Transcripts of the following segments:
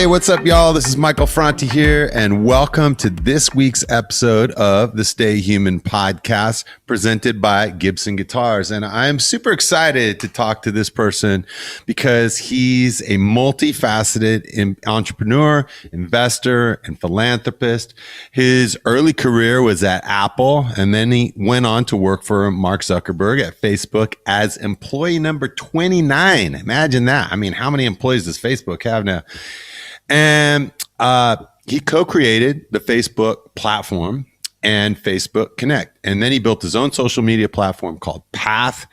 what's up, y'all? This is Michael Franti here, and welcome to this week's episode of the Stay Human podcast presented by Gibson Guitars. And I'm super excited to talk to this person because he's a multifaceted entrepreneur, investor, and philanthropist. His early career was at Apple, and then he went on to work for Mark Zuckerberg at Facebook as employee number 29. Imagine that. I mean, how many employees does Facebook have now? And he co-created the Facebook platform and Facebook Connect. And then he built his own social media platform called Path,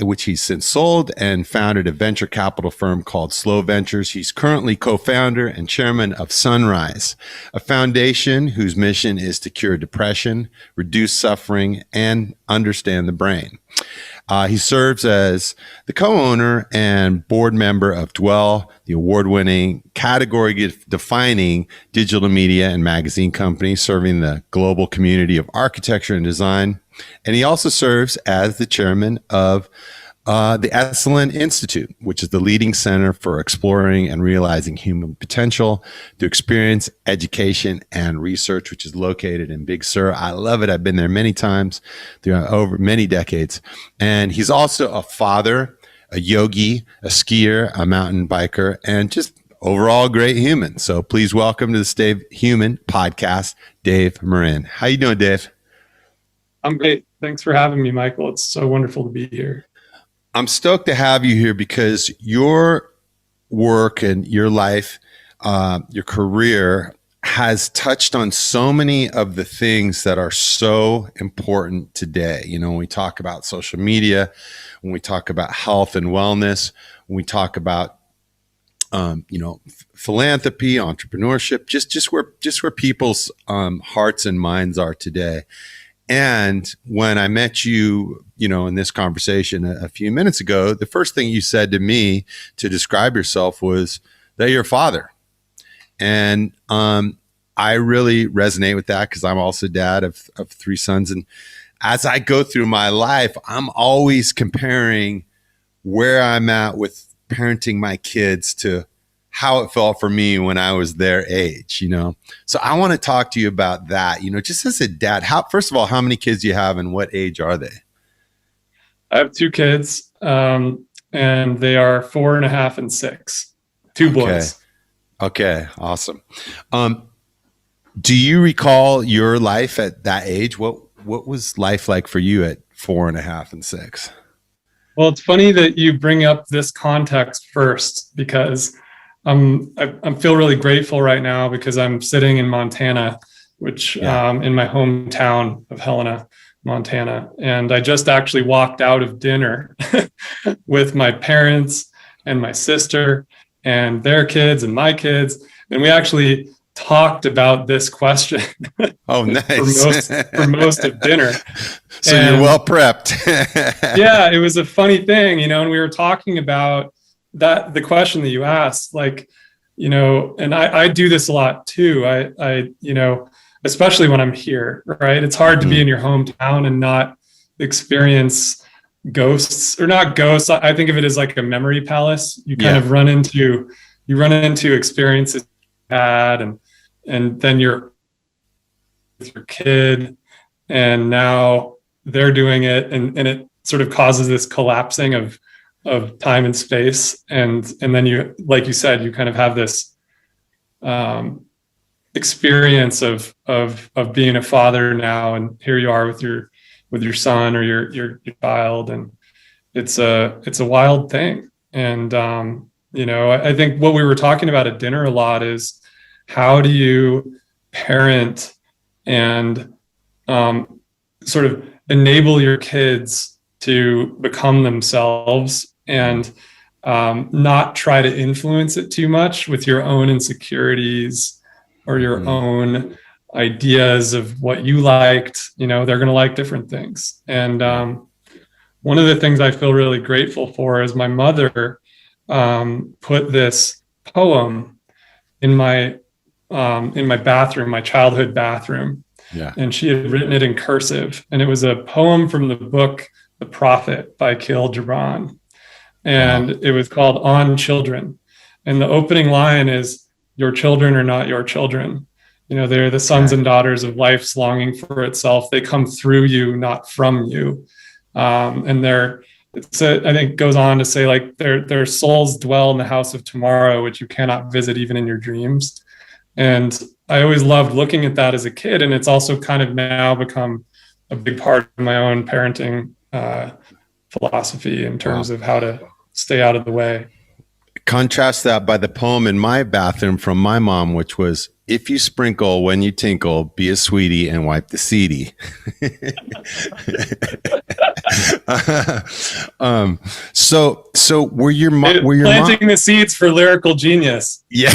which he's since sold, and founded a venture capital firm called Slow Ventures. He's currently co-founder and chairman of Sunrise, a foundation whose mission is to cure depression, reduce suffering, and understand the brain. He serves as the co-owner and board member of Dwell, the award-winning, category-defining digital media and magazine company serving the global community of architecture and design. And he also serves as the chairman of the Esalen Institute, which is the leading center for exploring and realizing human potential through experience, education, and research, which is located in Big Sur. I love it. I've been there many times over many decades. And he's also a father, a yogi, a skier, a mountain biker, and just overall great human. So please welcome to the Stay Human podcast, Dave Morin. How you doing, Dave? I'm great. Thanks for having me, Michael. It's so wonderful to be here. I'm stoked to have you here because your work and your life, your career has touched on so many of the things that are so important today. You know, when we talk about social media, when we talk about health and wellness, when we talk about, philanthropy, entrepreneurship, just where people's hearts and minds are today. And when I met you, in this conversation a few minutes ago, the first thing you said to me to describe yourself was that you're a father. And I really resonate with that because I'm also dad of three sons. And as I go through my life, I'm always comparing where I'm at with parenting my kids to how it felt for me when I was their age, So I want to talk to you about that, just as a dad. First of all, how many kids do you have and what age are they? I have two kids, and they are 4.5 and 6, two boys. Okay. Awesome. Do you recall your life at that age? What was life like for you at 4.5 and 6? Well, it's funny that you bring up this context first because I feel really grateful right now because I'm sitting in Montana, which in my hometown of Helena, Montana. And I just actually walked out of dinner with my parents and my sister and their kids and my kids. And we actually talked about this question. Oh, nice. for most of dinner. So you're well prepped. Yeah, it was a funny thing, and we were talking about that, the question that you asked, and I do this a lot too. I especially when I'm here, right? It's hard to be in your hometown and not experience ghosts, or not ghosts. I think of it as like a memory palace. You kind of run into experiences you had, and then you're with your kid, and now they're doing it, and it sort of causes this collapsing of time and space, and then you, like you said, you kind of have this experience of being a father now, and here you are with your son or your child, and it's a wild thing. And I think what we were talking about at dinner a lot is how do you parent and sort of enable your kids to become themselves and not try to influence it too much with your own insecurities or your own ideas of what you liked. They're going to like different things. And one of the things I feel really grateful for is my mother put this poem in my bathroom, my childhood bathroom. Yeah. And she had written it in cursive. And it was a poem from the book The Prophet by Khalil Gibran. And it was called On Children. And the opening line is, "Your children are not your children. They're the sons and daughters of life's longing for itself. They come through you, not from you." And I think goes on to say, like, their souls dwell in the house of tomorrow, which you cannot visit even in your dreams. And I always loved looking at that as a kid. And it's also kind of now become a big part of my own parenting philosophy in terms of how to stay out of the way. Contrast that by the poem in my bathroom from my mom, which was, "If you sprinkle when you tinkle, be a sweetie and wipe the seedy." So were your planting the seeds for lyrical genius? Yeah.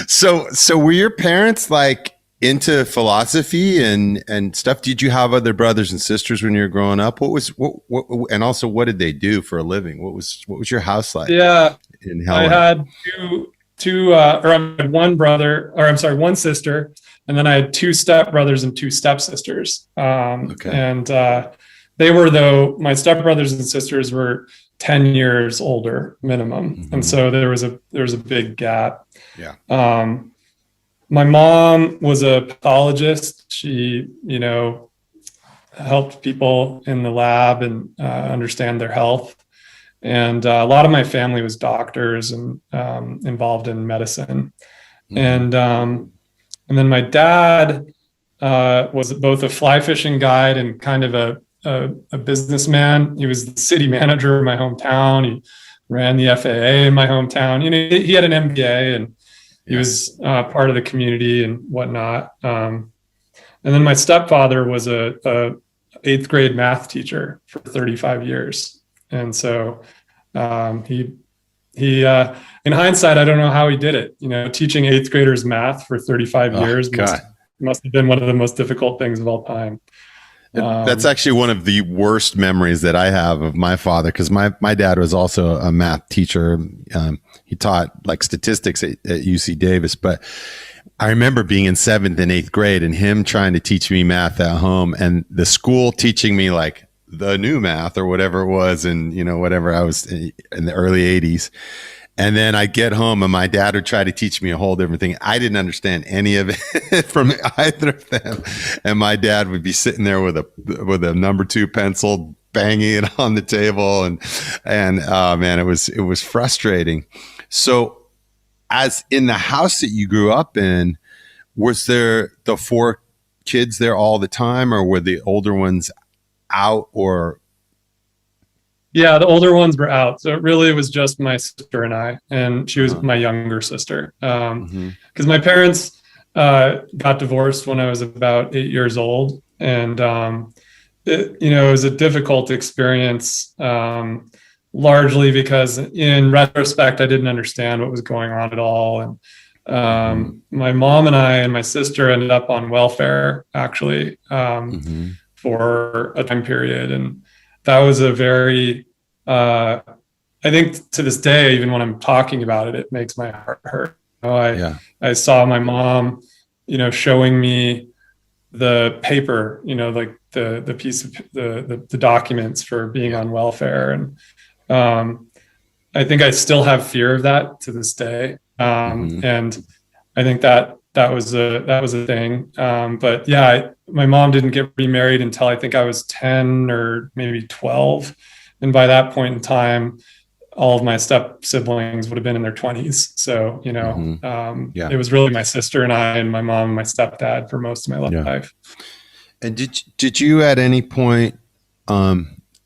So were your parents like into philosophy and stuff? Did you have other brothers and sisters when you were growing up? And also, what did they do for a living? What was your house like? Yeah, in Helen? I had one sister, and then I had two stepbrothers and two stepsisters. And they were, though, my stepbrothers and sisters were 10 years older minimum, and so there was a big gap. Yeah. My mom was a pathologist. She, helped people in the lab and understand their health. And a lot of my family was doctors and involved in medicine. And then my dad was both a fly fishing guide and kind of a businessman. He was the city manager of my hometown. He ran the FAA in my hometown. He had an MBA, and he was part of the community and whatnot. And then my stepfather was a 8th grade math teacher for 35 years. And so he in hindsight, I don't know how he did it. Teaching 8th graders math for 35 years must have been one of the most difficult things of all time. That's actually one of the worst memories that I have of my father, because my dad was also a math teacher. He taught like statistics at UC Davis, but I remember being in 7th and 8th grade and him trying to teach me math at home, and the school teaching me like the new math or whatever it was, and whatever, I was in the early 80s. And then I get home and my dad would try to teach me a whole different thing. I didn't understand any of it from either of them. And my dad would be sitting there with a number 2 pencil, banging it on the table. And oh man, it was frustrating. So as in the house that you grew up in, was there the 4 kids there all the time, or were the older ones out? Or yeah, the older ones were out. So it really was just my sister and I, and she was my younger sister. Because my parents got divorced when I was about 8 years old. And, it was a difficult experience, largely because in retrospect, I didn't understand what was going on at all. And my mom and I and my sister ended up on welfare, actually, for a time period. And that was a very, I think to this day, even when I'm talking about it, it makes my heart hurt. I saw my mom, showing me the paper, like the piece of the documents for being on welfare. And I think I still have fear of that to this day. And I think that was a thing. But yeah, my mom didn't get remarried until I think I was 10 or maybe 12. And by that point in time, all of my step siblings would have been in their 20s. So, it was really my sister and I and my mom and my stepdad for most of my life. And did you at any point,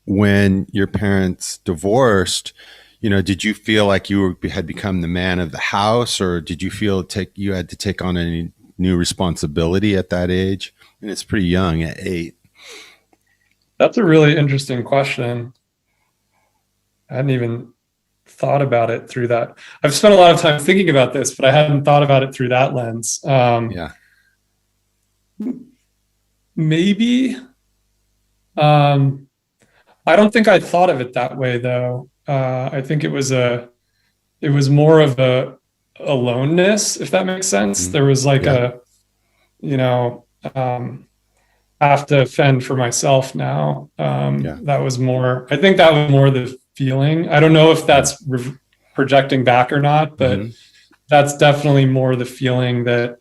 when your parents divorced, did you feel like you had become the man of the house, or did you feel you had to take on any new responsibility at that age? And it's pretty young at 8. That's a really interesting question. I hadn't even thought about it through that. I've spent a lot of time thinking about this, but I hadn't thought about it through that lens. Maybe. I don't think I thought of it that way, though. I think it was more of a aloneness, if that makes sense. There was like I have to fend for myself now. That was more, I think that was more the feeling. I don't know if that's projecting back or not, but that's definitely more the feeling that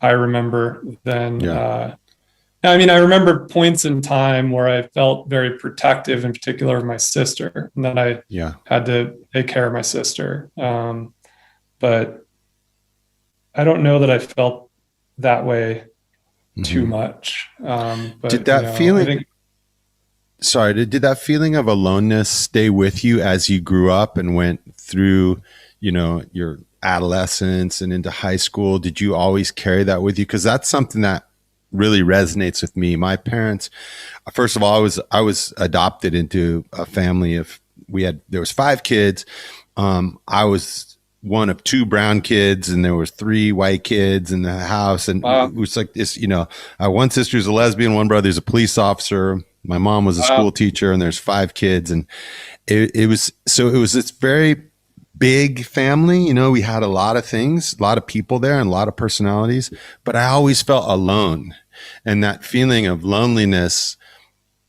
I remember than. I mean, I remember points in time where I felt very protective, in particular of my sister, and that I had to take care of my sister. But I don't know that I felt that way too much. But did that feeling? Did that feeling of aloneness stay with you as you grew up and went through, your adolescence and into high school? Did you always carry that with you? Because that's something that really resonates with me. My parents, first of all, I was adopted into a family of, there was 5 kids. I was one of 2 brown kids, and there was 3 white kids in the house. And it was like this, one sister's a lesbian, one brother's a police officer. My mom was a school teacher, and there's 5 kids. And it was this very big family. We had a lot of things, a lot of people there and a lot of personalities, but I always felt alone. And that feeling of loneliness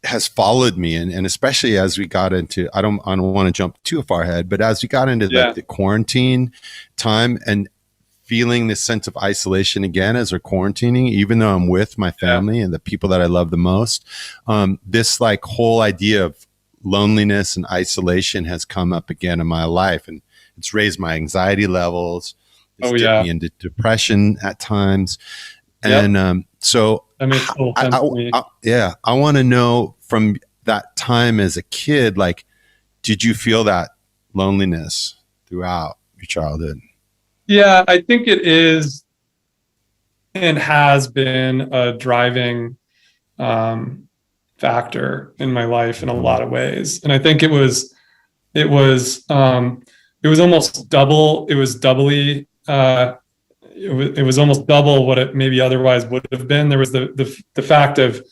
has followed me. And especially as we got into, I don't want to jump too far ahead, but as we got into the quarantine time and feeling this sense of isolation again as we're quarantining, even though I'm with my family and the people that I love the most, this like whole idea of loneliness and isolation has come up again in my life. And it's raised my anxiety levels. It's dipped me into depression at times. And so that makes total sense to me. I want to know from that time as a kid, like, did you feel that loneliness throughout your childhood? Yeah, I think it is and has been a driving factor in my life in a lot of ways. And I think it was almost double. It was doubly. It was almost double what it maybe otherwise would have been. There was the fact of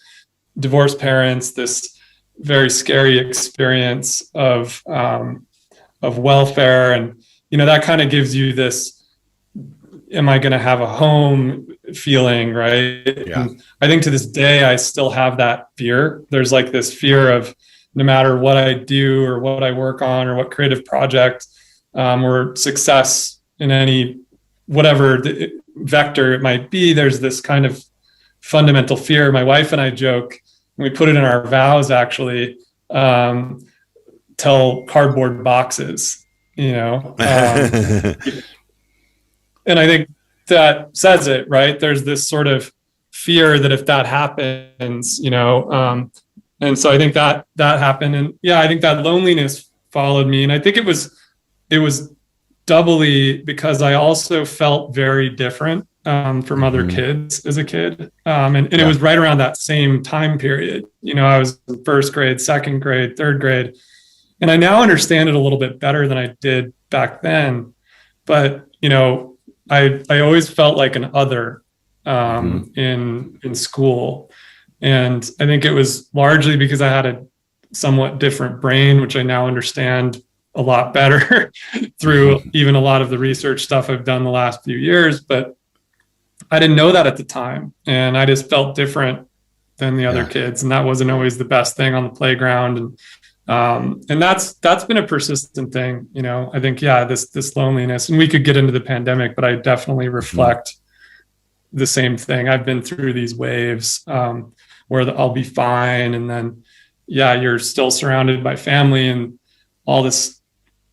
divorced parents, this very scary experience of welfare, and that kind of gives you this, am I going to have a home feeling, right? Yeah. And I think to this day I still have that fear. There's like this fear of no matter what I do or what I work on or what creative project or success in any whatever the vector it might be, there's this kind of fundamental fear. My wife and I joke, and we put it in our vows actually, tell cardboard boxes, and I think that says it, right? There's this sort of fear that if that happens, and so I think that happened. And I think that loneliness followed me. And I think it was doubly because I also felt very different from other kids as a kid. And it was right around that same time period. I was in first grade, second grade, third grade. And I now understand it a little bit better than I did back then. But, I always felt like an other in school. And I think it was largely because I had a somewhat different brain, which I now understand a lot better through even a lot of the research stuff I've done the last few years, but I didn't know that at the time. And I just felt different than the other kids. And that wasn't always the best thing on the playground. And that's been a persistent thing. I think, this loneliness, and we could get into the pandemic, but I definitely reflect the same thing. I've been through these waves where I'll be fine. And then, you're still surrounded by family and all this.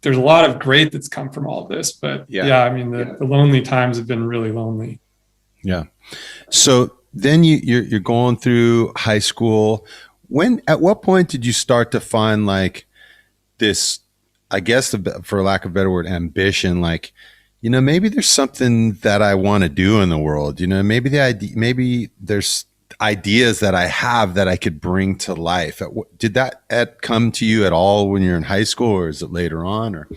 There's a lot of great that's come from all of this, but the lonely times have been really lonely. Yeah. So then you're going through high school. At what point did you start to find like this, I guess, for lack of a better word, ambition? Like, maybe there's something that I want to do in the world. Maybe there's ideas that I have that I could bring to life. Did that come to you at all when you're in high school, or is it later on? Or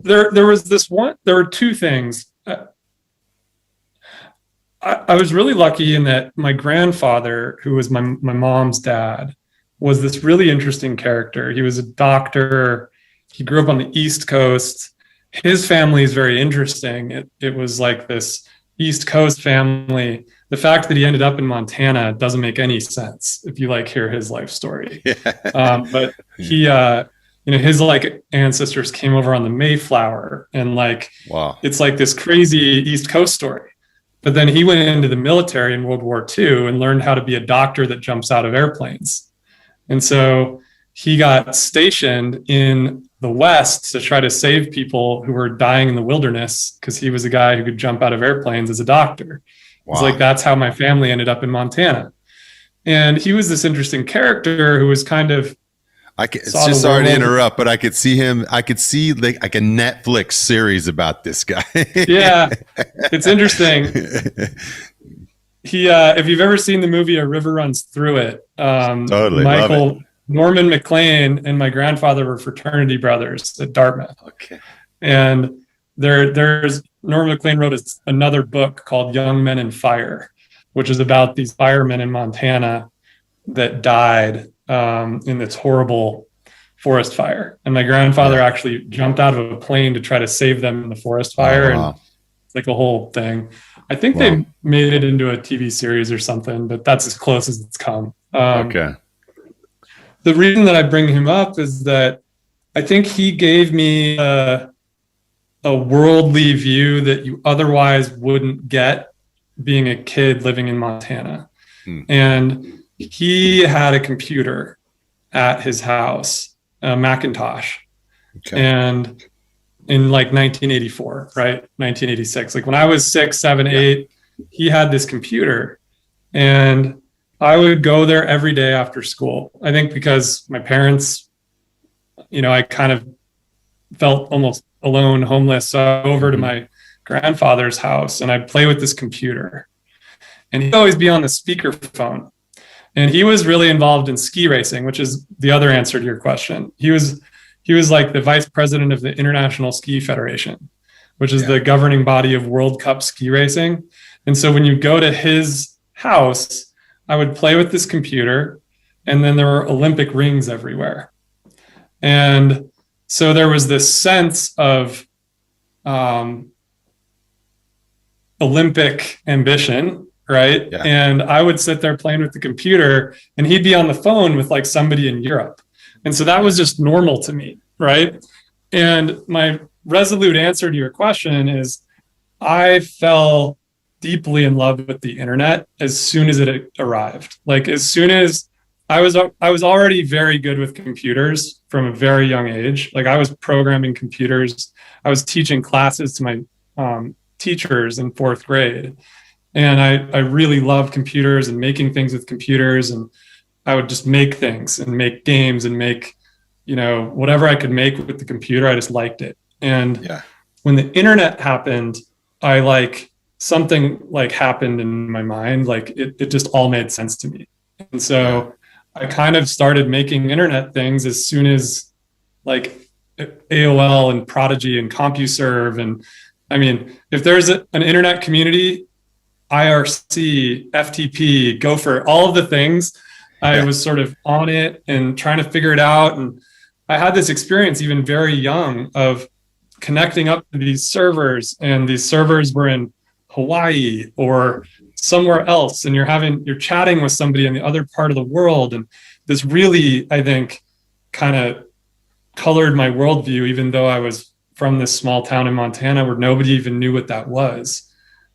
there was this one. There were 2 things. I was really lucky in that my grandfather, who was my mom's dad, was this really interesting character. He was a doctor. He grew up on the East Coast. His family is very interesting. It was like this East Coast family. The fact that he ended up in Montana doesn't make any sense if you hear his life story. But he his like ancestors came over on the Mayflower, and like, Wow. it's like this crazy East Coast story. But then he went into the military in World War II and learned how to be a doctor that jumps out of airplanes. And so he got stationed in the West to try to save people who were dying in the wilderness, because he was a guy who could jump out of airplanes as a doctor. Wow. It's like, that's how my family ended up in Montana. And he was this interesting character who was kind of, it's just sorry to interrupt, but I could see like a Netflix series about this guy. Yeah, it's interesting. He, if you've ever seen the movie A River Runs Through It, totally, Norman McLean and my grandfather were fraternity brothers at Dartmouth. Okay. And there's Norman McLean wrote another book called Young Men and Fire, which is about these firemen in Montana that died in this horrible forest fire. And my grandfather actually jumped out of a plane to try to save them in the forest fire. And it's like a whole thing. I think they made it into a TV series or something, but that's as close as it's come. Okay. The reason that I bring him up is that I think he gave me a worldly view that you otherwise wouldn't get being a kid living in Montana. And he had a computer at his house, a Macintosh. Okay. And in like 1984, right? 1986. Like when I was 6, 7, 8, he had this computer, and I would go there every day after school. I think because my parents, I kind of felt almost alone, homeless. So I over to my grandfather's house, and I'd play with this computer, and he'd always be on the speakerphone. And he was really involved in ski racing, which is the other answer to your question. He was like the vice president of the International Ski Federation, which is the governing body of World Cup ski racing. And so when you go to his house, I would play with this computer, and then there were Olympic rings everywhere. And so there was this sense of Olympic ambition, right? Yeah. And I would sit there playing with the computer, and he'd be on the phone with like somebody in Europe. And so that was just normal to me, right? And my resolute answer to your question is, I fell deeply in love with the internet as soon as it arrived. Like as soon as I was already very good with computers from a very young age. Like I was programming computers. I was teaching classes to my teachers in 4th grade. And I really loved computers and making things with computers. And I would just make things and make games and make, whatever I could make with the computer. I just liked it. And when the internet happened, something happened in my mind. Like it just all made sense to me. And so I kind of started making internet things as soon as like AOL and Prodigy and CompuServe. And I mean, if there's an internet community, IRC, FTP, Gopher, all of the things, I was sort of on it and trying to figure it out. And I had this experience even very young of connecting up to these servers, and these servers were in Hawaii or somewhere else, and you're chatting with somebody in the other part of the world. And this really, I think, kind of colored my worldview, even though I was from this small town in Montana where nobody even knew what that was.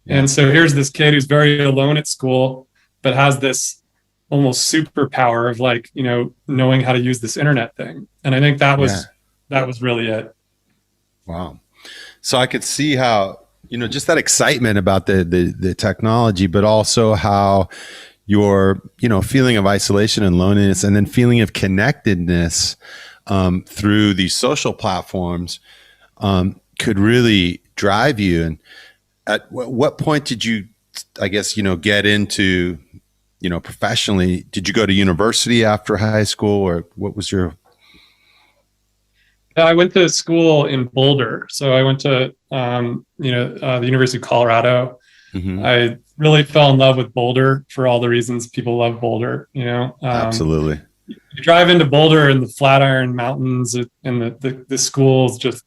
And so here's this kid who's very alone at school, but has this almost superpower of knowing how to use this internet thing. And I think that was really it. Wow. So I could see how, just that excitement about the technology, but also how your, feeling of isolation and loneliness, and then feeling of connectedness through these social platforms could really drive you. And at what point did you, I guess, get into, professionally? Did you go to university after high school, or what was your? I went to school in Boulder. So I went to, the University of Colorado. Mm-hmm. I really fell in love with Boulder for all the reasons people love Boulder, Absolutely. You drive into Boulder and the Flatiron Mountains, and the schools, just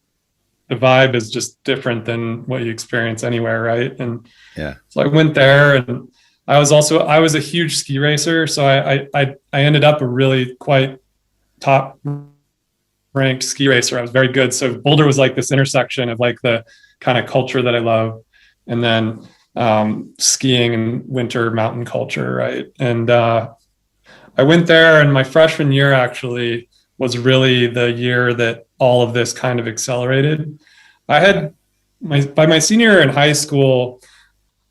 the vibe is just different than what you experience anywhere, right? And so I went there, and I was a huge ski racer. So I ended up a really quite top ranked ski racer. I was very good. So Boulder was like this intersection of like the kind of culture that I love, and then skiing and winter mountain culture, right? And I went there, and my freshman year actually was really the year that all of this kind of accelerated. I had by my senior year in high school,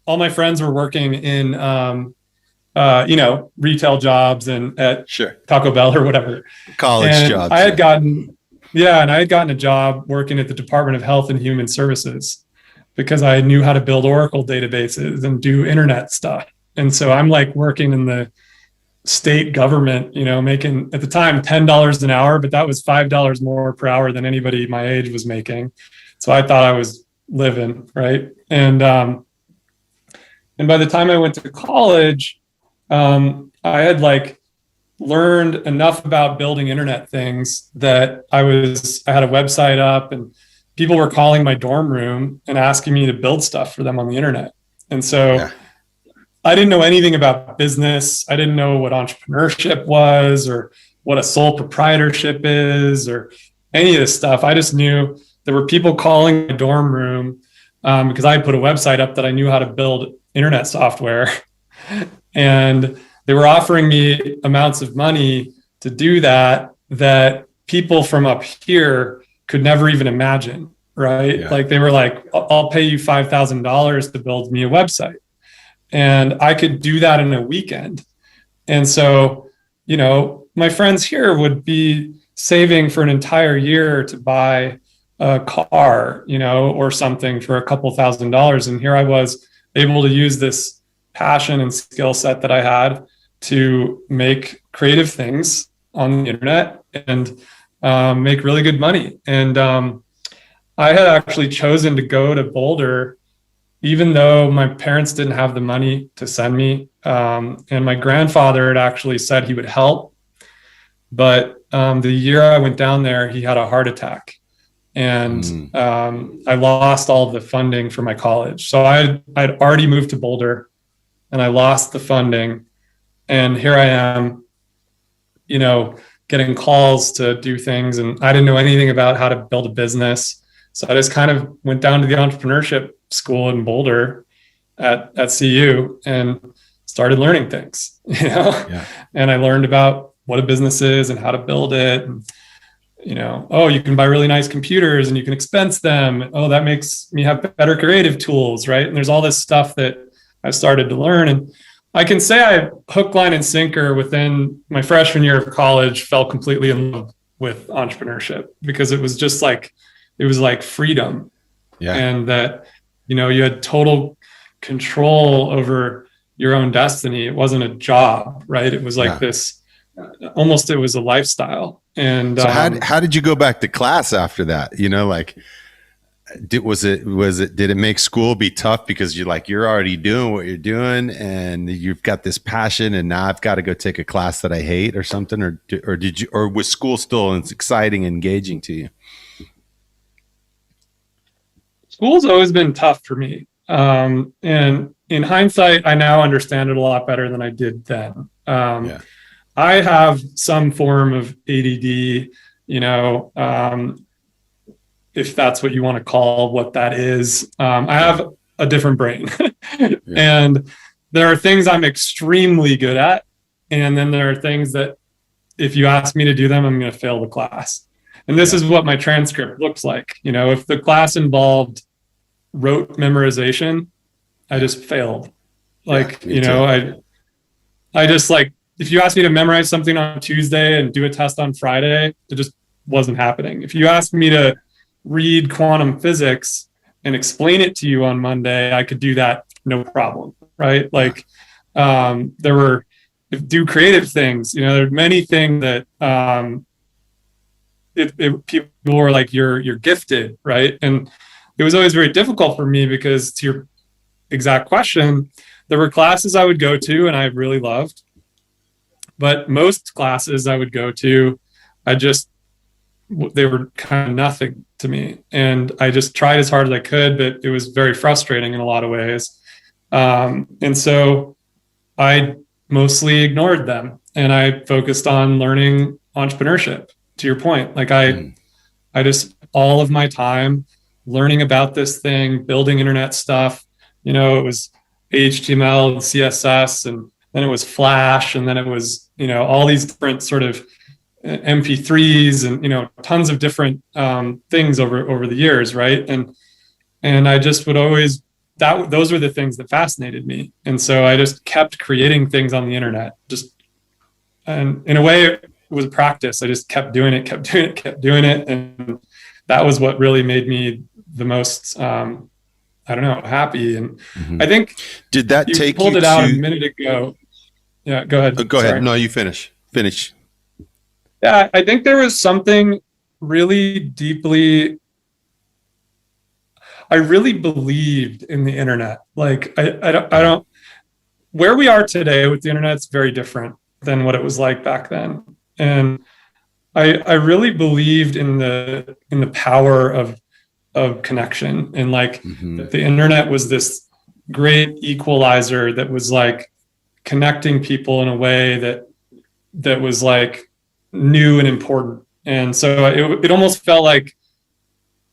all my friends were working in retail jobs and at Taco Bell or whatever. College jobs. I had gotten a job working at the Department of Health and Human Services because I knew how to build Oracle databases and do internet stuff. And so I'm like working in the state government, making at the time $10 an hour, but that was $5 more per hour than anybody my age was making. So I thought I was living, right? And by the time I went to college, I had like learned enough about building internet things that I had a website up, and people were calling my dorm room and asking me to build stuff for them on the internet. And so I didn't know anything about business. I didn't know what entrepreneurship was or what a sole proprietorship is or any of this stuff. I just knew there were people calling my dorm room because I put a website up that I knew how to build internet software. And they were offering me amounts of money to do that people from up here could never even imagine, right? Yeah. Like they were like, I'll pay you $5,000 to build me a website. And I could do that in a weekend. And so, my friends here would be saving for an entire year to buy a car, or something for a couple $1,000s. And here I was able to use this passion and skill set that I had to make creative things on the internet and make really good money. And I had actually chosen to go to Boulder even though my parents didn't have the money to send me, and my grandfather had actually said he would help. But the year I went down there, he had a heart attack, and I lost all of the funding for my college. So I'd already moved to Boulder, and I lost the funding. And here I am, getting calls to do things, and I didn't know anything about how to build a business. So I just kind of went down to the entrepreneurship school in Boulder at CU and started learning things, and I learned about what a business is and how to build it. And, you can buy really nice computers and you can expense them. Oh, that makes me have better creative tools, right? And there's all this stuff that I started to learn. And I can say I hook, line, and sinker within my freshman year of college, fell completely in love with entrepreneurship because it was just like, it was like freedom. Yeah. And that, you had total control over your own destiny. It wasn't a job, right? It was like this, almost, it was a lifestyle. And so how did you go back to class after that? Did it make school be tough because you're already doing what you're doing and you've got this passion and now I've got to go take a class that I hate or something, or was school still exciting, engaging to you? School's always been tough for me. And in hindsight, I now understand it a lot better than I did then. I have some form of ADD, if that's what you want to call what that is. I have a different brain. And there are things I'm extremely good at. And then there are things that if you ask me to do them, I'm going to fail the class. And this is what my transcript looks like. If the class involved rote memorization, I just failed. I just if you asked me to memorize something on Tuesday and do a test on Friday, it just wasn't happening. If you asked me to read quantum physics and explain it to you on Monday, I could do that no problem, right? Do creative things, there are many things that people were like, you're gifted, right? And it was always very difficult for me because, to your exact question, there were classes I would go to and I really loved, but most classes I would go to, they were kind of nothing to me. And I just tried as hard as I could, but it was very frustrating in a lot of ways. And so I mostly ignored them and I focused on learning entrepreneurship. to your point, like I just, all of my time learning about this thing, building internet stuff, it was HTML and CSS, and then it was Flash, and then it was, all these different sort of MP3s and, tons of different things over the years. Right. And I just would always, those were the things that fascinated me. And so I just kept creating things on the internet, and in a way it was a practice. I just kept doing it. And that was what really made me the most, happy. And I think did that you take pulled you it out to... a minute ago. Yeah, go ahead. Go ahead. No, you finish. Yeah, I think there was something really deeply, I really believed in the internet. Like I don't, where we are today with the internet is very different than what it was like back then. And I really believed in the power of connection, and like that the internet was this great equalizer that was like connecting people in a way that was like new and important. And so it almost felt like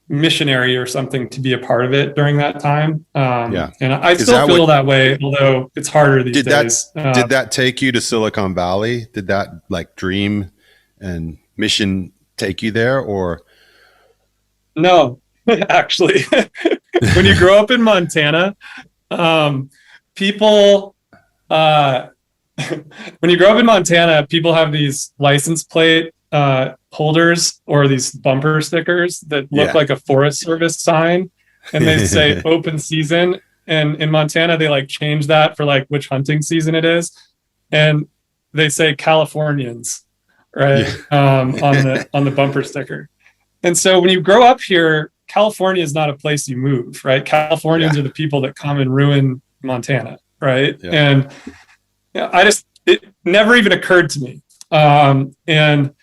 missionary or something to be a part of it during that time. And I still feel that way, although it's harder these days. Did that take you to Silicon Valley? Did that like dream and mission take you there, or? No, actually. When you grow up in Montana, people have these license plate holders or these bumper stickers that look like a Forest Service sign, and they say open season. And in Montana, they like change that for like which hunting season it is, and they say Californians, right? On the bumper sticker. And so when you grow up here, California is not a place you move, right? Californians are the people that come and ruin Montana, right? And it never even occurred to me. And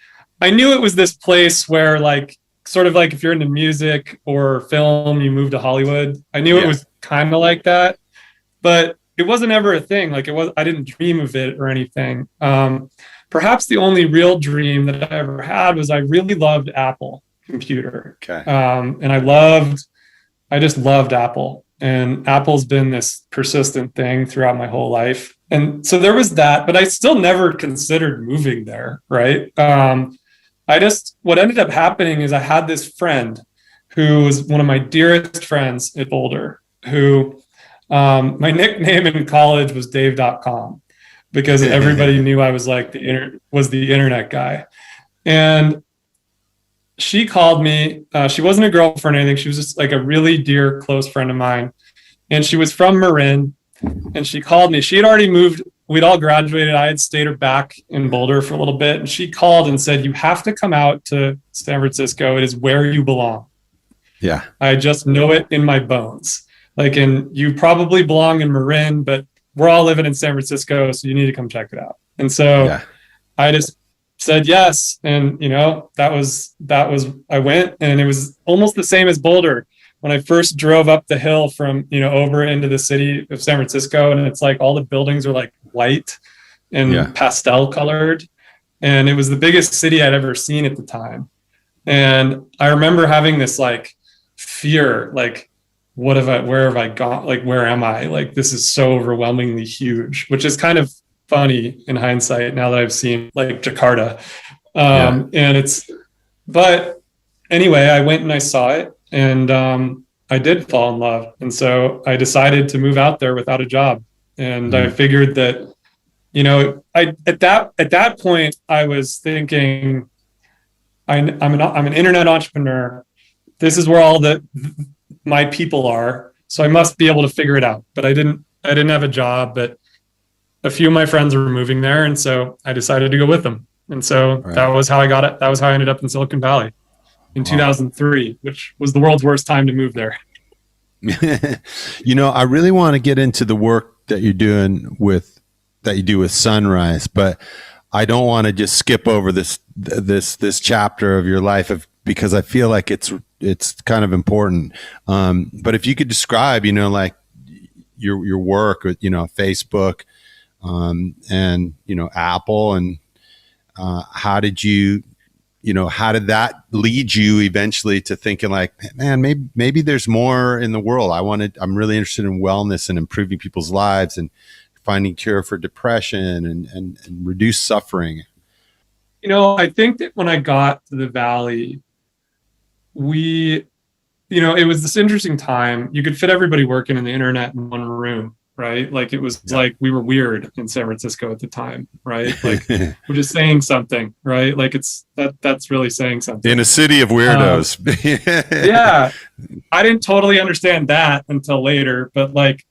I knew it was this place where, like, sort of like if you're into music or film, you move to Hollywood. I knew it was kind of like that, but it wasn't ever a thing. Like I didn't dream of it or anything. Perhaps the only real dream that I ever had was I really loved Apple computer. And I just loved Apple, and Apple's been this persistent thing throughout my whole life. And so there was that, but I still never considered moving there. Right. What ended up happening is I had this friend who was one of my dearest friends at Boulder, who my nickname in college was Dave.com, because everybody knew I was like the internet guy. And she called me. She wasn't a girlfriend or anything. She was just like a really dear, close friend of mine. And she was from Morin. And she called me. She had already moved. We'd all graduated. I had stayed her back in Boulder for a little bit. And she called and said, "You have to come out to San Francisco. It is where you belong." Yeah. I just know it in my bones. Like, and you probably belong in Morin, but we're all living in San Francisco, so you need to come check it out. And so I just said yes. And, I went, and it was almost the same as Boulder. When I first drove up the hill from, over into the city of San Francisco, and it's like all the buildings are like white and pastel colored. And it was the biggest city I'd ever seen at the time. And I remember having this like fear, like, where have I gone? Like, where am I? Like, this is so overwhelmingly huge, which is kind of funny in hindsight now that I've seen like Jakarta. But anyway, I went and I saw it, and I did fall in love. And so I decided to move out there without a job. And I figured that, at that point I was thinking, I'm an internet entrepreneur. This is where all my people are. So I must be able to figure it out. But I didn't have a job, but a few of my friends were moving there. And so I decided to go with them. And so that was how I got it. That was how I ended up in Silicon Valley in 2003, which was the world's worst time to move there. I really want to get into the work that you do with Sunrise, but I don't want to just skip over this chapter of your life because I feel like it's kind of important. But if you could describe, like your work with, Facebook, and, Apple, and how did you how did that lead you eventually to thinking like, man, maybe there's more in the world. I'm really interested in wellness and improving people's lives and finding cure for depression and reduce suffering. I think that when I got to the Valley, it was this interesting time. You could fit everybody working in the internet in one room, right? Like it was like we were weird in San Francisco at the time, right? Like we're just saying something, right? Like that's really saying something. In a city of weirdos. Yeah. I didn't totally understand that until later, but like,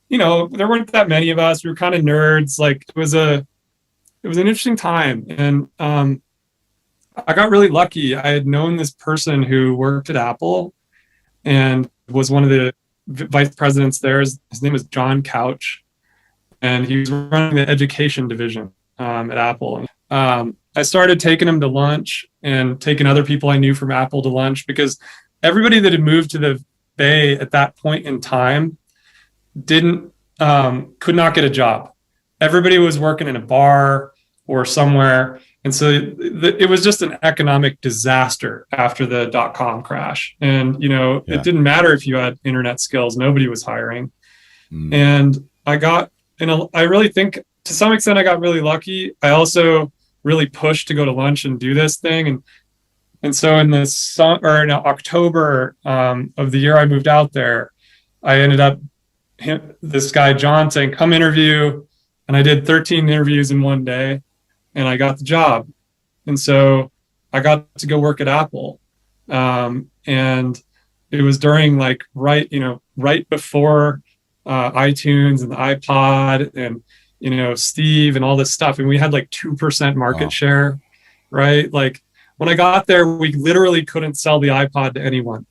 there weren't that many of us. We were kind of nerds. Like it was an interesting time. And I got really lucky. I had known this person who worked at Apple and was one of the vice presidents there. His name is John Couch, and he was running the education division at Apple. I started taking him to lunch and taking other people I knew from Apple to lunch because everybody that had moved to the Bay at that point in time could not get a job. Everybody was working in a bar or somewhere. And so it was just an economic disaster after the .com crash. And, it didn't matter if you had internet skills, nobody was hiring. And I really think to some extent I got really lucky. I also really pushed to go to lunch and do this thing. And so in October of the year I moved out there, I ended up this guy, John, saying, come interview. And I did 13 interviews in one day. And I got the job. And so I got to go work at Apple. And it was during right before iTunes and the iPod and, Steve and all this stuff. And we had like 2% market share, right? Like when I got there, we literally couldn't sell the iPod to anyone.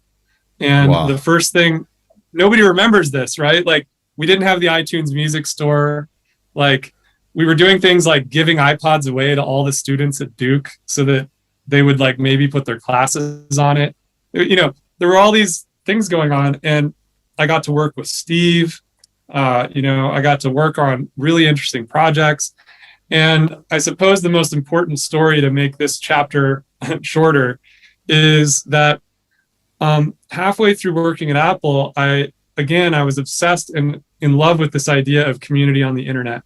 And the first thing, nobody remembers this, right? Like we didn't have the iTunes music store. Like, we were doing things like giving iPods away to all the students at Duke so that they would like maybe put their classes on it. There were all these things going on, and I got to work with Steve. I got to work on really interesting projects. And I suppose the most important story to make this chapter shorter is that halfway through working at Apple, I was obsessed and in love with this idea of community on the internet.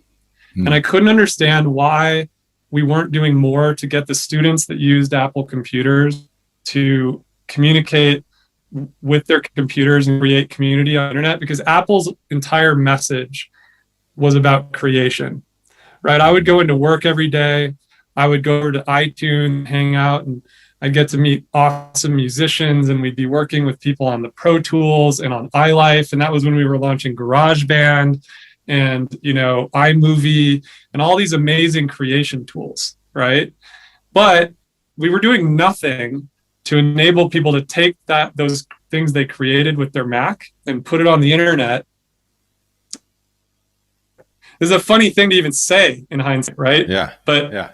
And I couldn't understand why we weren't doing more to get the students that used Apple computers to communicate with their computers and create community on the internet, because Apple's entire message was about creation, right? I would go into work every day. I would go over to iTunes, hang out, and I'd get to meet awesome musicians, and we'd be working with people on the Pro Tools and on iLife. And that was when we were launching GarageBand and iMovie and all these amazing creation tools, right? But we were doing nothing to enable people to take those things they created with their Mac and put it on the internet. This is a funny thing to even say in hindsight, right? Yeah. But yeah.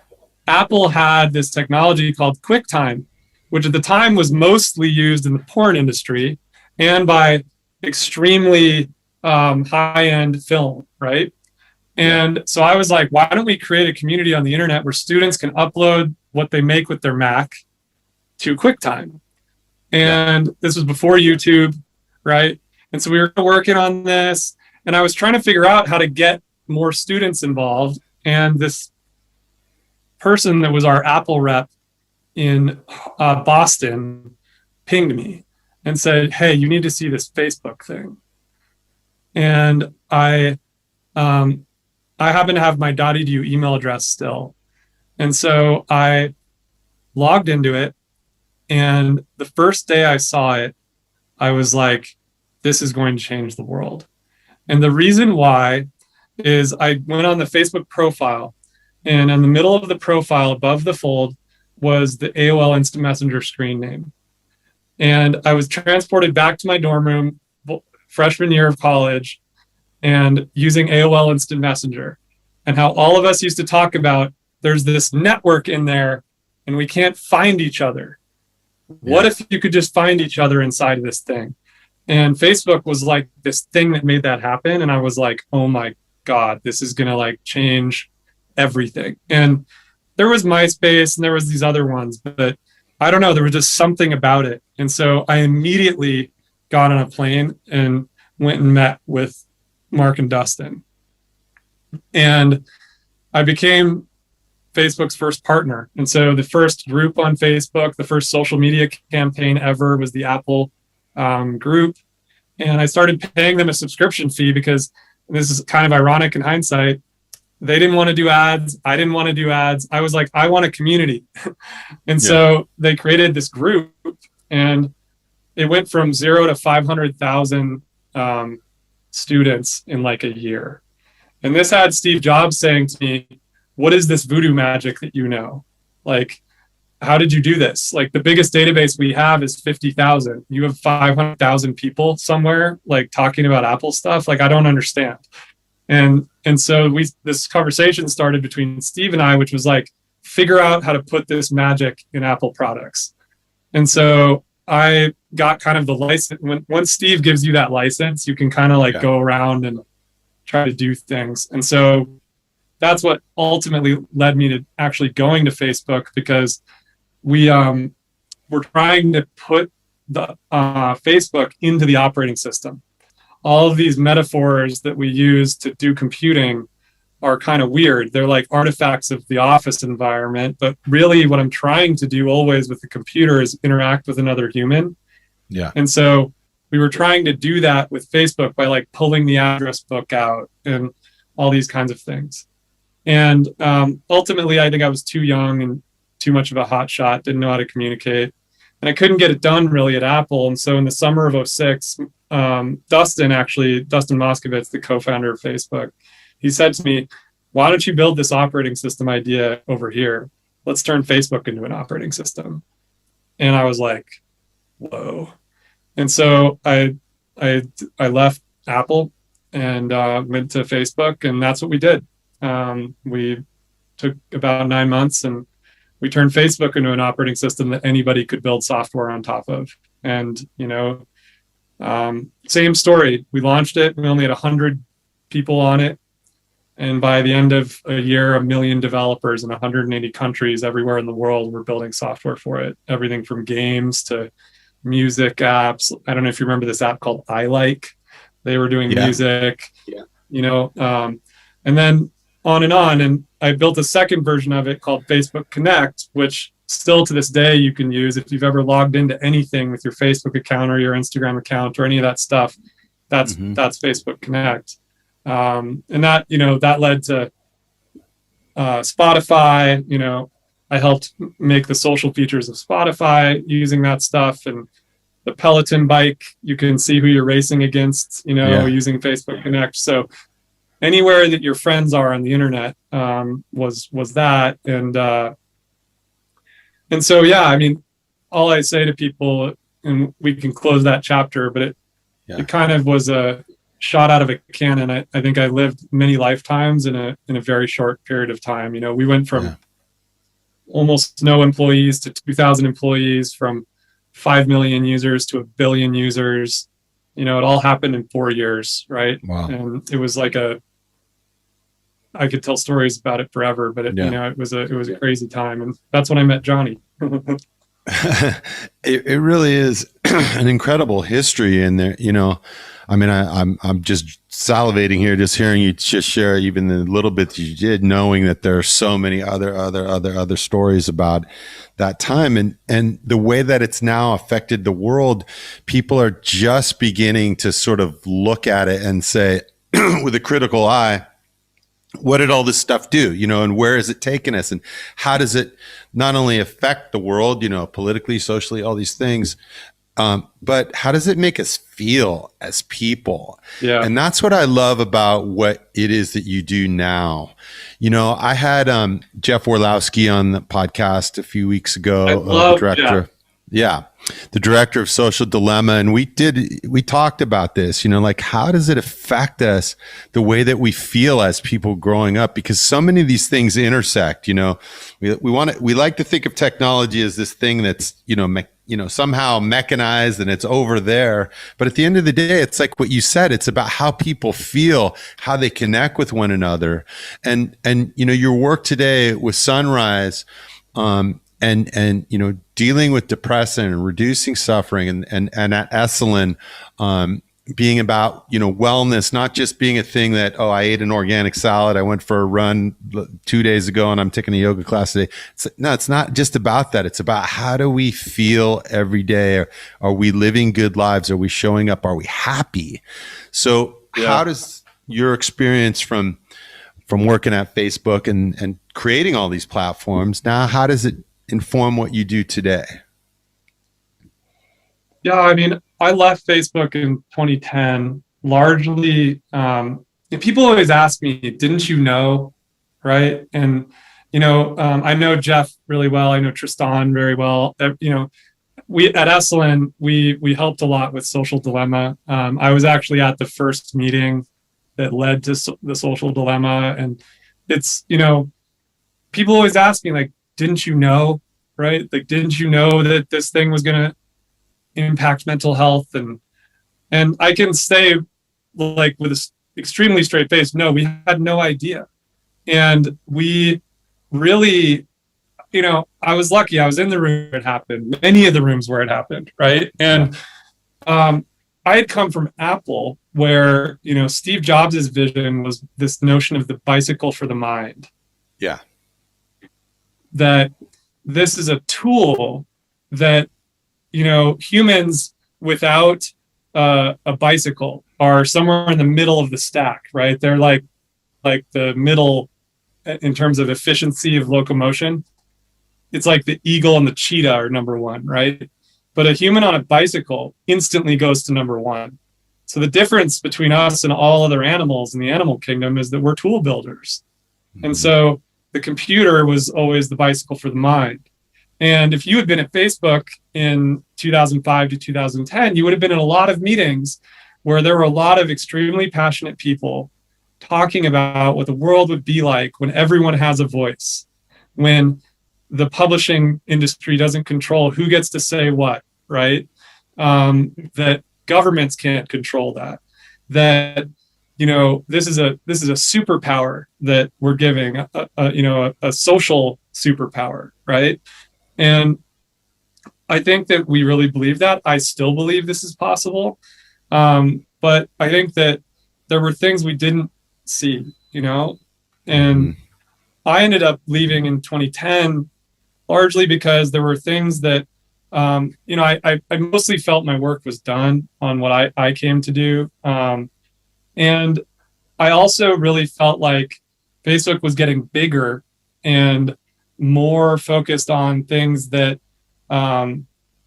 Apple had this technology called QuickTime, which at the time was mostly used in the porn industry and by extremely high-end film, right? And so I was like, why don't we create a community on the internet where students can upload what they make with their Mac to QuickTime? And this was before YouTube, right? And so we were working on this, and I was trying to figure out how to get more students involved. And this person that was our Apple rep in Boston pinged me and said, hey, you need to see this Facebook thing. And I happen to have my .edu email address still. And so I logged into it. And the first day I saw it, I was like, this is going to change the world. And the reason why is I went on the Facebook profile, and in the middle of the profile above the fold was the AOL Instant Messenger screen name. And I was transported back to my dorm room freshman year of college and using AOL Instant Messenger, and how all of us used to talk about there's this network in there and we can't find each other. What if you could just find each other inside of this thing? And Facebook was like this thing that made that happen. And I was like, oh my God, this is going to like change everything. And there was MySpace and there was these other ones, but I don't know, there was just something about it. And so I immediately got on a plane and went and met with Mark and Dustin. And I became Facebook's first partner. And so the first group on Facebook, the first social media campaign ever was the Apple group. And I started paying them a subscription fee because, and this is kind of ironic in hindsight, they didn't want to do ads. I didn't want to do ads. I was like, I want a community. And so they created this group, and it went from 0 to 500,000 students in like a year. And this had Steve Jobs saying to me, what is this voodoo magic that you know? Like, how did you do this? Like, the biggest database we have is 50,000. You have 500,000 people somewhere like talking about Apple stuff. Like, I don't understand. And so this conversation started between Steve and I, which was like, figure out how to put this magic in Apple products. And so I got kind of the license. Once Steve gives you that license, you can kind of like go around and try to do things. And so that's what ultimately led me to actually going to Facebook, because we were trying to put the Facebook into the operating system. All of these metaphors that we use to do computing are kind of weird. They're like artifacts of the office environment, but really what I'm trying to do always with the computer is interact with another human. Yeah. And so we were trying to do that with Facebook by like pulling the address book out and all these kinds of things. And ultimately, I think I was too young and too much of a hot shot, didn't know how to communicate. And I couldn't get it done really at Apple. And so in the summer of 2006, Dustin Moskovitz, the co-founder of Facebook, he said to me, why don't you build this operating system idea over here? Let's turn Facebook into an operating system. And I was like, whoa. And so I left Apple and went to Facebook, and that's what we did. We took about 9 months and we turned Facebook into an operating system that anybody could build software on top of. And, same story. We launched it. We only had 100 people on it. And by the end of a year, 1 million developers in 180 countries everywhere in the world were building software for it. Everything from games to music apps. I don't know if you remember this app called iLike. They were doing music, and then on and on. And I built a second version of it called Facebook Connect, which still to this day you can use if you've ever logged into anything with your Facebook account or your Instagram account or any of that stuff. That's Facebook Connect. And that, that led to Spotify. I helped make the social features of Spotify using that stuff, and the Peloton bike, you can see who you're racing against, using Facebook Connect. So anywhere that your friends are on the internet was that. And so, all I say to people, and we can close that chapter, but it kind of was a shot out of a cannon. I think I lived many lifetimes in a very short period of time. We went from almost no employees to 2,000 employees, from 5 million users to 1 billion users. It all happened in 4 years, right? Wow. And it was like I could tell stories about it forever, but it was a crazy time. And that's when I met Johnny. It really is an incredible history in there. I'm just salivating here, just hearing you just share even the little bit that you did, knowing that there are so many other stories about that time and the way that it's now affected the world. People are just beginning to sort of look at it and say, with a critical eye, what did all this stuff do, and where is it taking us, and how does it not only affect the world, politically, socially, all these things, but how does it make us feel as people? Yeah. And that's what I love about what it is that you do now. I had Jeff Orlowski on the podcast a few weeks ago, the director. The director of Social Dilemma. And we talked about this, like, how does it affect us, the way that we feel as people growing up? Because so many of these things intersect, we like to think of technology as this thing that's, somehow mechanized and it's over there. But at the end of the day, it's like what you said, it's about how people feel, how they connect with one another. And your work today with Sunrise, and dealing with depression and reducing suffering, and at Esalen, being about wellness, not just being a thing that, oh, I ate an organic salad, I went for a run 2 days ago, and I'm taking a yoga class today. It's not just about that. It's about, how do we feel every day? Are we living good lives? Are we showing up? Are we happy? So how does your experience from working at Facebook and creating all these platforms now, how does it inform what you do today? Yeah, I mean, I left Facebook in 2010 largely. People always ask me, didn't you know? Right. And, I know Jeff really well. I know Tristan very well. We at Esalen, we helped a lot with Social Dilemma. I was actually at the first meeting that led to the Social Dilemma. And it's, people always ask me, like, didn't you know? Right. Like, didn't you know that this thing was going to impact mental health? And I can say, like, with an extremely straight face, no, we had no idea. And we really, I was lucky. I was in the room where it happened, many of the rooms where it happened, right? And I had come from Apple, where Steve Jobs' vision was this notion of the bicycle for the mind. Yeah. That this is a tool that humans without a bicycle are somewhere in the middle of the stack, right? They're like the middle in terms of efficiency of locomotion. It's like the eagle and the cheetah are number one, right? But a human on a bicycle instantly goes to number one. So the difference between us and all other animals in the animal kingdom is that we're tool builders. Mm-hmm. And so the computer was always the bicycle for the mind. And if you had been at Facebook in 2005 to 2010, you would have been in a lot of meetings where there were a lot of extremely passionate people talking about what the world would be like when everyone has a voice, when the publishing industry doesn't control who gets to say what, right? That governments can't control that. That this is a superpower that we're giving, a social superpower, right? And I think that we really believe that. I still believe this is possible. But I think that there were things we didn't see, and I ended up leaving in 2010 largely because there were things that, I mostly felt my work was done on what I came to do. And I also really felt like Facebook was getting bigger and more focused on things that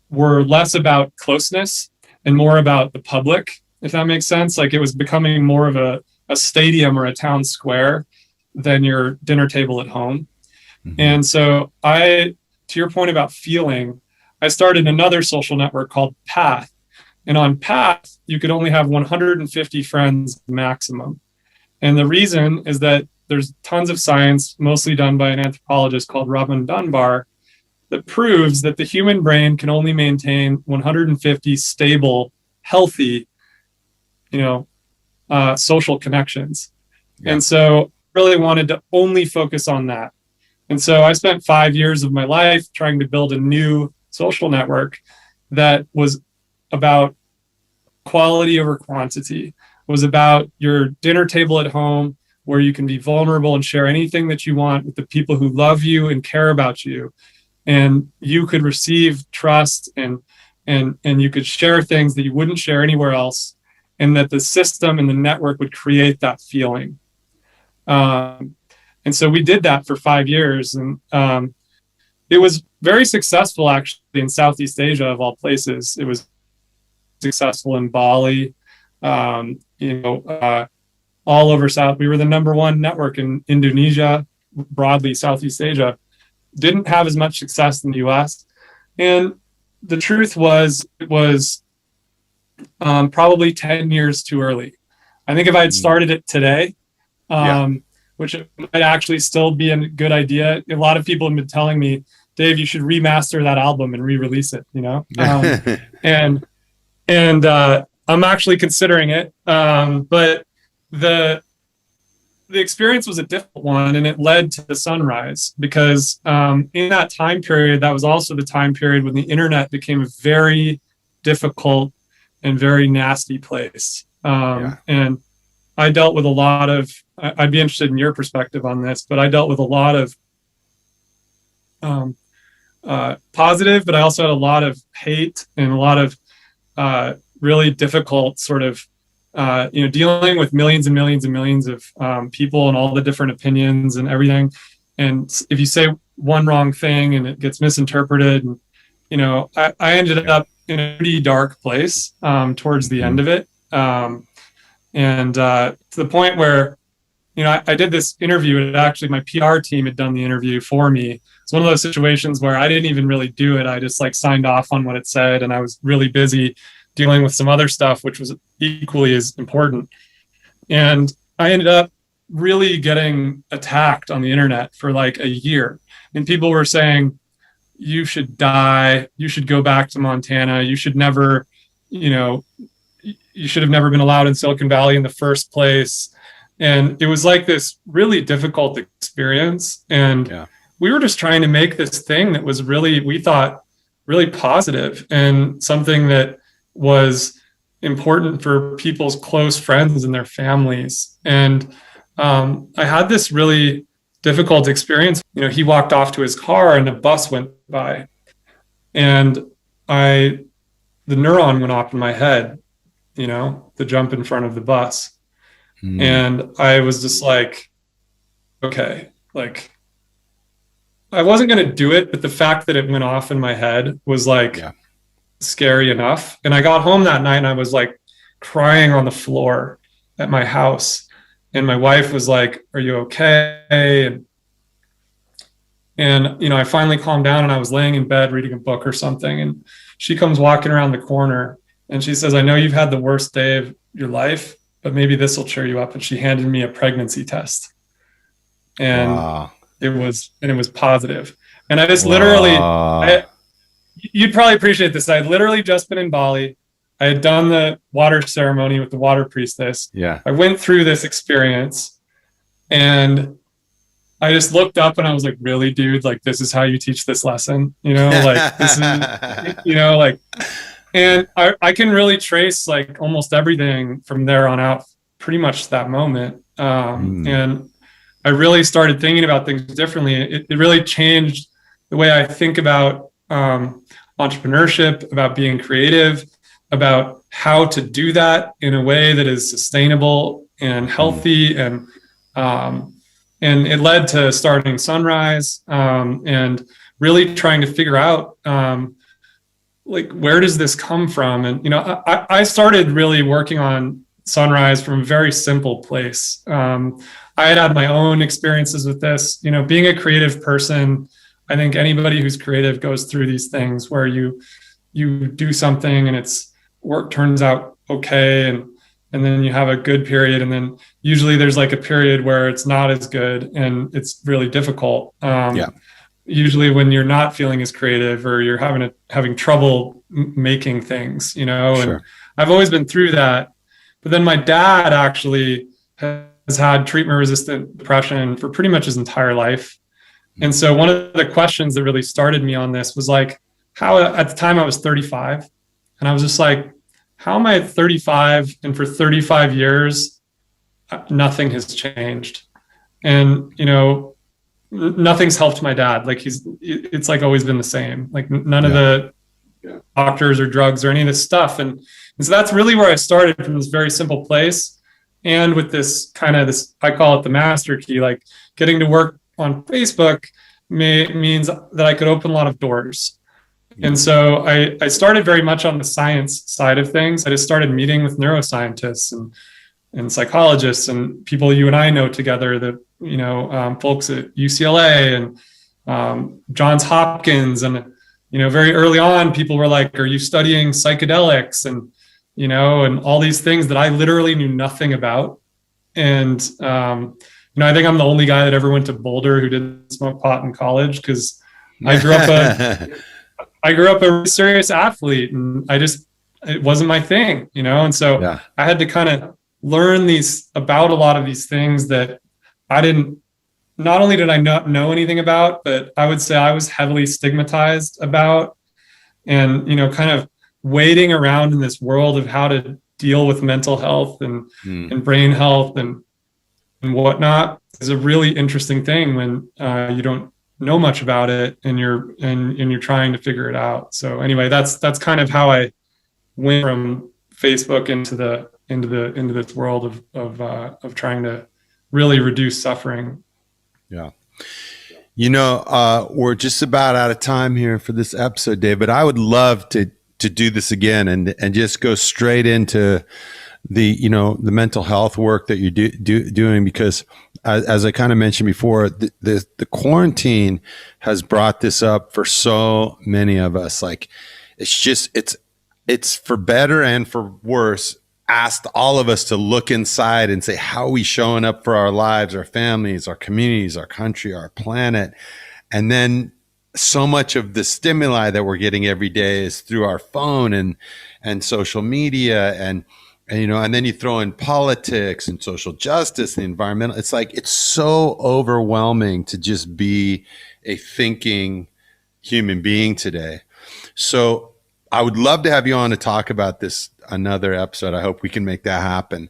were less about closeness and more about the public, if that makes sense. Like, it was becoming more of a stadium or a town square than your dinner table at home. Mm-hmm. And so to your point about feeling, I started another social network called Path. And on Path, you could only have 150 friends maximum. And the reason is that there's tons of science, mostly done by an anthropologist called Robin Dunbar, that proves that the human brain can only maintain 150 stable, healthy, social connections. Yeah. And so really wanted to only focus on that. And so I spent 5 years of my life trying to build a new social network that was about quality over quantity, was about your dinner table at home, where you can be vulnerable and share anything that you want with the people who love you and care about you. And you could receive trust and you could share things that you wouldn't share anywhere else, and that the system and the network would create that feeling. And so we did that for 5 years. And it was very successful, actually, in Southeast Asia, of all places. It was successful in Bali, all over South. We were the number one network in Indonesia, broadly Southeast Asia. Didn't have as much success in the US. And the truth was, it was probably 10 years too early. I think if I had started it today, which might actually still be a good idea. A lot of people have been telling me, Dave, you should remaster that album and re-release it, and I'm actually considering it. But the experience was a difficult one, and it led to the sunrise, because in that time period, that was also the time period when the internet became a very difficult and very nasty place. And I dealt with a lot of, I'd be interested in your perspective on this, but I dealt with a lot of positive, but I also had a lot of hate and a lot of really difficult sort of, dealing with millions and millions and millions of people and all the different opinions and everything. And if you say one wrong thing and it gets misinterpreted, and, I ended up in a pretty dark place towards the end of it. And to the point where, I did this interview, and actually my PR team had done the interview for me. It's one of those situations where I didn't even really do it. I just signed off on what it said, and I was really busy dealing with some other stuff, which was equally as important. And I ended up really getting attacked on the internet for a year. And people were saying, you should die. You should go back to Montana. You should never, you should have never been allowed in Silicon Valley in the first place. And it was this really difficult experience. And we were just trying to make this thing that was really, we thought, really positive and something that was important for people's close friends and their families. And I had this really difficult experience. He walked off to his car and a bus went by, and the neuron went off in my head, the jump in front of the bus. And I was just okay, I wasn't going to do it, but the fact that it went off in my head was scary enough. And I got home that night and I was crying on the floor at my house. And my wife was like, "Are you okay?" And I finally calmed down, and I was laying in bed reading a book or something. And she comes walking around the corner and she says, "I know you've had the worst day of your life, but maybe this will cheer you up." And she handed me a pregnancy test. And it was positive. And I just literally, you'd probably appreciate this. I had literally just been in Bali. I had done the water ceremony with the water priestess. Yeah. I went through this experience, and I just looked up and I was like, "Really, dude? This is how you teach this lesson? This is, and I can really trace almost everything from there on out, pretty much that moment. And I really started thinking about things differently. It really changed the way I think about entrepreneurship, about being creative, about how to do that in a way that is sustainable and healthy. And it led to starting Sunrise, and really trying to figure out where does this come from? And I started really working on Sunrise from a very simple place. I had my own experiences with this. Being a creative person, I think anybody who's creative goes through these things where you do something and work turns out okay, and then you have a good period, and then usually there's a period where it's not as good and it's really difficult. Usually when you're not feeling as creative, or you're having trouble making things, Sure. And I've always been through that. But then my dad actually has had treatment-resistant depression for pretty much his entire life. And so one of the questions that really started me on this was how, at the time I was 35, and I was just how am I at 35, and for 35 years, nothing has changed. And, nothing's helped my dad. It's always been the same. None of the doctors or drugs or any of this stuff. And so that's really where I started, from this very simple place. And with this I call it the master key, getting to work on Facebook means that I could open a lot of doors. And so I started very much on the science side of things. I just started meeting with neuroscientists and psychologists and people you and I know together, that, folks at UCLA and Johns Hopkins. And, very early on, people were like, "Are you studying psychedelics?" And, and all these things that I literally knew nothing about. And, I think I'm the only guy that ever went to Boulder who didn't smoke pot in college, because I grew up a serious athlete, and it wasn't my thing, and so Yeah. I had to kind of learn about a lot of these things that not only did I not know anything about, but I would say I was heavily stigmatized about, and kind of wading around in this world of how to deal with mental health and brain health and whatnot is a really interesting thing when you don't know much about it and you're trying to figure it out. So anyway, that's kind of how I went from Facebook into this world of trying to really reduce suffering. Yeah. We're just about out of time here for this episode, Dave, but I would love to do this again and just go straight into the mental health work that you're doing, because as I kind of mentioned before, the quarantine has brought this up for so many of us. Like, it's for better and for worse, asked all of us to look inside and say, how are we showing up for our lives, our families, our communities, our country, our planet? And then so much of the stimuli that we're getting every day is through our phone and social media and then you throw in politics and social justice and environmental. It's like, it's so overwhelming to just be a thinking human being today. So I would love to have you on to talk about this another episode. I hope we can make that happen.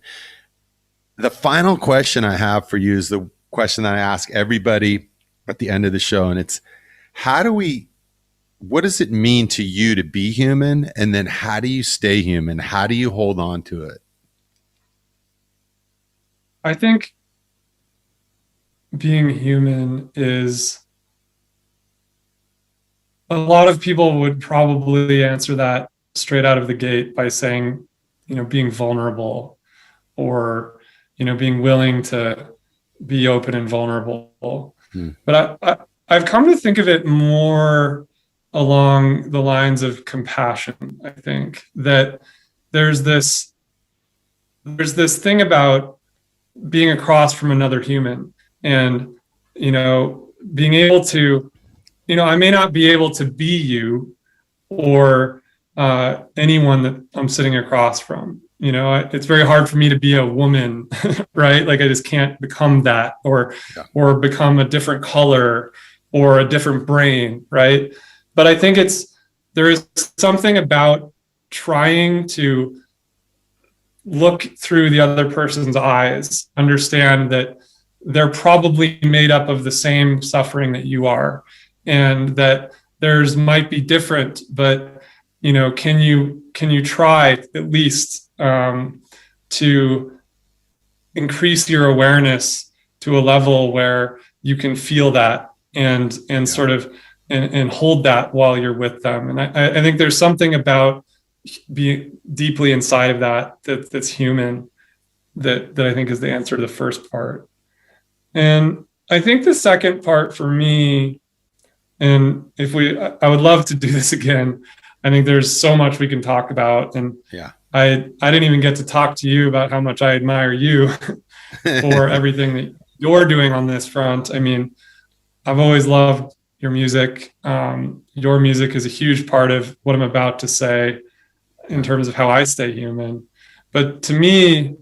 The final question I have for you is the question that I ask everybody at the end of the show. And it's, what does it mean to you to be human? And then how do you stay human? How do you hold on to it? I think being human is, a lot of people would probably answer that straight out of the gate by saying, being vulnerable, or, being willing to be open and vulnerable. But I've come to think of it more along the lines of compassion. I think that there's this thing about being across from another human and, being able to, I may not be able to be you or anyone that I'm sitting across from. It's very hard for me to be a woman, right? Like, I just can't become that or become a different color or a different brain, right? But I think there is something about trying to look through the other person's eyes, understand that they're probably made up of the same suffering that you are, and that theirs might be different, but can you try at least to increase your awareness to a level where you can feel that and sort of and hold that while you're with them. And I think there's something about being deeply inside of that's human that I think is the answer to the first part. And I think the second part for me, and I would love to do this again. I think there's so much we can talk about. And I didn't even get to talk to you about how much I admire you for everything that you're doing on this front. I mean, I've always loved your music. Your music is a huge part of what I'm about to say in terms of how I stay human. But to me,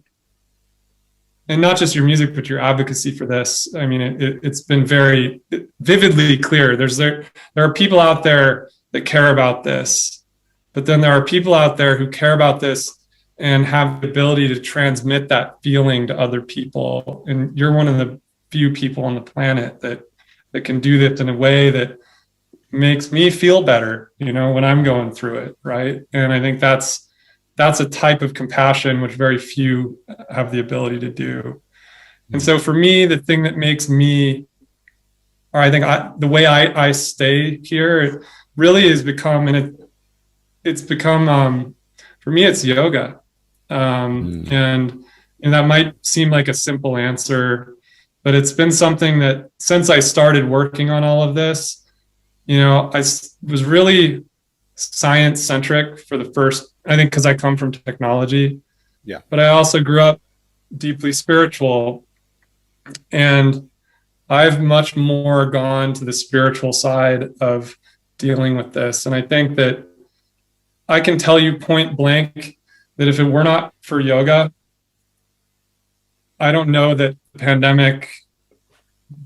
and not just your music, but your advocacy for this, I mean, it's been very vividly clear. There are people out there that care about this, but then there are people out there who care about this and have the ability to transmit that feeling to other people. And you're one of the few people on the planet that can do this in a way that makes me feel better, when I'm going through it, right? And I think that's a type of compassion which very few have the ability to do. And so for me, the thing that makes me, or I think the way I stay here really has become, and it's become, for me, it's yoga. And that might seem like a simple answer, but it's been something that since I started working on all of this, I was really science centric for the first, I think, because I come from technology. Yeah. But I also grew up deeply spiritual. And I've much more gone to the spiritual side of dealing with this. And I think that I can tell you point blank that if it were not for yoga, I don't know that the pandemic,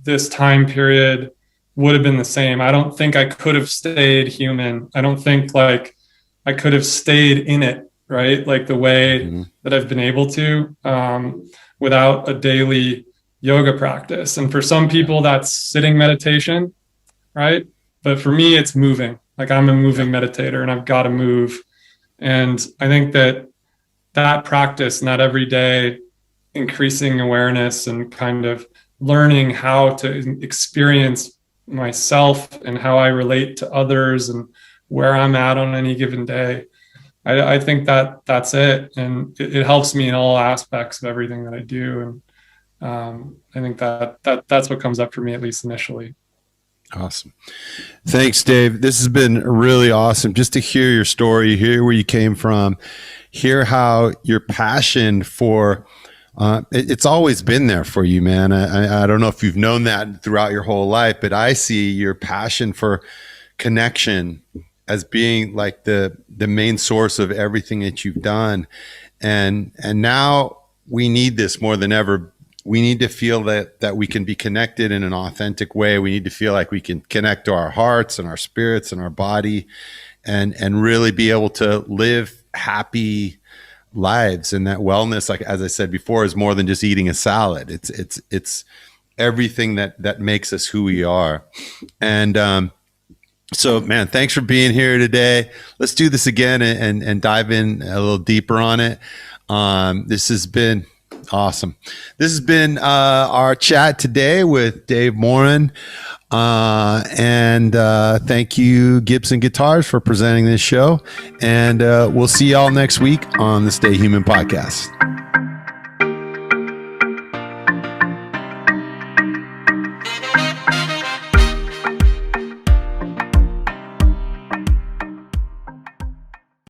this time period, would have been the same. I don't think I could have stayed human. I don't think like I could have stayed in it, right? Like the way that I've been able to, without a daily yoga practice. And for some people, that's sitting meditation, right? But for me, it's moving. Like I'm a moving meditator and I've got to move. And I think that that practice and that everyday increasing awareness and kind of learning how to experience myself and how I relate to others and where I'm at on any given day. I think that that's it. And it helps me in all aspects of everything that I do. And I think that's what comes up for me, at least initially. Awesome. Thanks, Dave. This has been really awesome just to hear your story, hear where you came from, hear how your passion for it's always been there for you, man. I don't know if you've known that throughout your whole life, but I see your passion for connection as being like the main source of everything that you've done. And now we need this more than ever. We need to feel that we can be connected in an authentic way. We need to feel like we can connect to our hearts and our spirits and our body and really be able to live happy lives. And that wellness, like as I said before, is more than just eating a salad. It's everything that makes us who we are. And so, man, thanks for being here today. Let's do this again and dive in a little deeper on it. This has been awesome. This has been our chat today with Dave Morin. And thank you, Gibson Guitars, for presenting this show. And we'll see y'all next week on the Stay Human podcast.